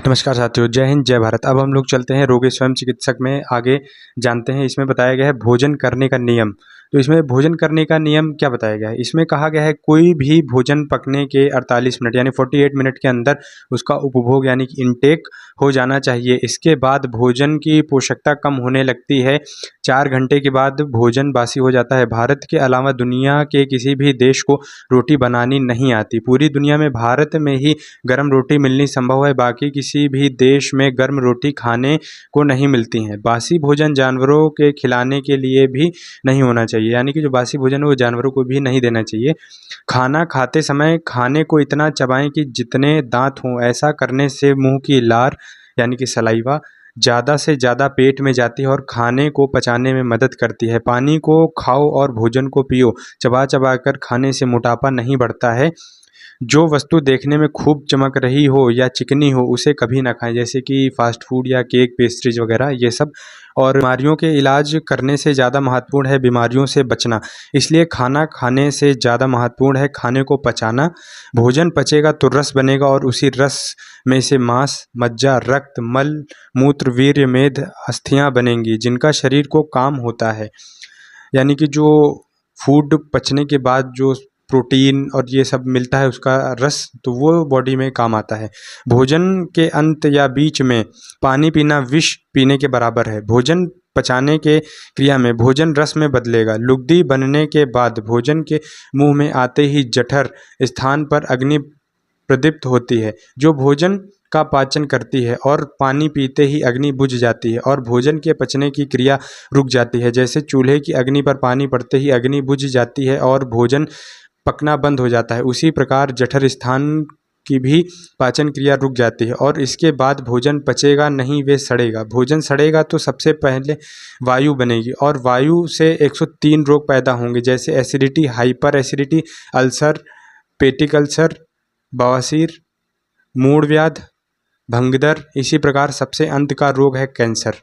नमस्कार साथियों, जय हिंद जय भारत। अब हम लोग चलते हैं रोगी स्वयं चिकित्सक में आगे जानते हैं। इसमें बताया गया है भोजन करने का नियम। तो इसमें भोजन करने का नियम क्या बताया गया है? इसमें कहा गया है कोई भी भोजन पकने के 48 मिनट यानी 48 मिनट के अंदर उसका उपभोग यानी कि इनटेक हो जाना चाहिए। इसके बाद भोजन की पोषकता कम होने लगती है। 4 घंटे के बाद भोजन बासी हो जाता है। भारत के अलावा दुनिया के किसी भी देश को रोटी बनानी नहीं आती। पूरी दुनिया में भारत में ही गर्म रोटी मिलनी संभव है। बाकी किसी भी देश में गर्म रोटी खाने को नहीं मिलती हैं। बासी भोजन जानवरों के खिलाने के लिए भी नहीं होना चाहिए, यानी कि जो बासी भोजन है वो जानवरों को भी नहीं देना चाहिए। खाना खाते समय खाने को इतना चबाएं कि जितने दांत हों। ऐसा करने से मुंह की लार यानी कि सलाइवा ज़्यादा से ज़्यादा पेट में जाती है और खाने को पचाने में मदद करती है। पानी को खाओ और भोजन को पियो। चबा चबा कर खाने से मोटापा नहीं बढ़ता है। जो वस्तु देखने में खूब चमक रही हो या चिकनी हो उसे कभी ना खाएं, जैसे कि फास्ट फूड या केक पेस्ट्रीज वगैरह ये सब। और बीमारियों के इलाज करने से ज़्यादा महत्वपूर्ण है बीमारियों से बचना। इसलिए खाना खाने से ज़्यादा महत्वपूर्ण है खाने को पचाना। भोजन पचेगा तो रस बनेगा और उसी रस में से मांस, मज्जा, रक्त, मल, मूत्र, वीर्य, मेद, अस्थियां बनेंगी जिनका शरीर को काम होता है। यानी कि जो फूड पचने के बाद जो प्रोटीन और ये सब मिलता है उसका रस, तो वो बॉडी में काम आता है। भोजन के अंत या बीच में पानी पीना विष पीने के बराबर है। भोजन पचाने के क्रिया में भोजन रस में बदलेगा। लुगदी बनने के बाद भोजन के मुंह में आते ही जठर स्थान पर अग्नि प्रदीप्त होती है जो भोजन का पाचन करती है और पानी पीते ही अग्नि बुझ जाती है और भोजन के पचने की क्रिया रुक जाती है। जैसे चूल्हे की अग्नि पर पानी पड़ते ही अग्नि बुझ जाती है और भोजन पकना बंद हो जाता है, उसी प्रकार जठर स्थान की भी पाचन क्रिया रुक जाती है और इसके बाद भोजन पचेगा नहीं, वे सड़ेगा। भोजन सड़ेगा तो सबसे पहले वायु बनेगी और वायु से 103 रोग पैदा होंगे, जैसे acidity, hyper acidity, ulcer, peptic ulcer, बवासीर, मूढ़ व्याध, भंगदर। इसी प्रकार सबसे अंत का रोग है कैंसर।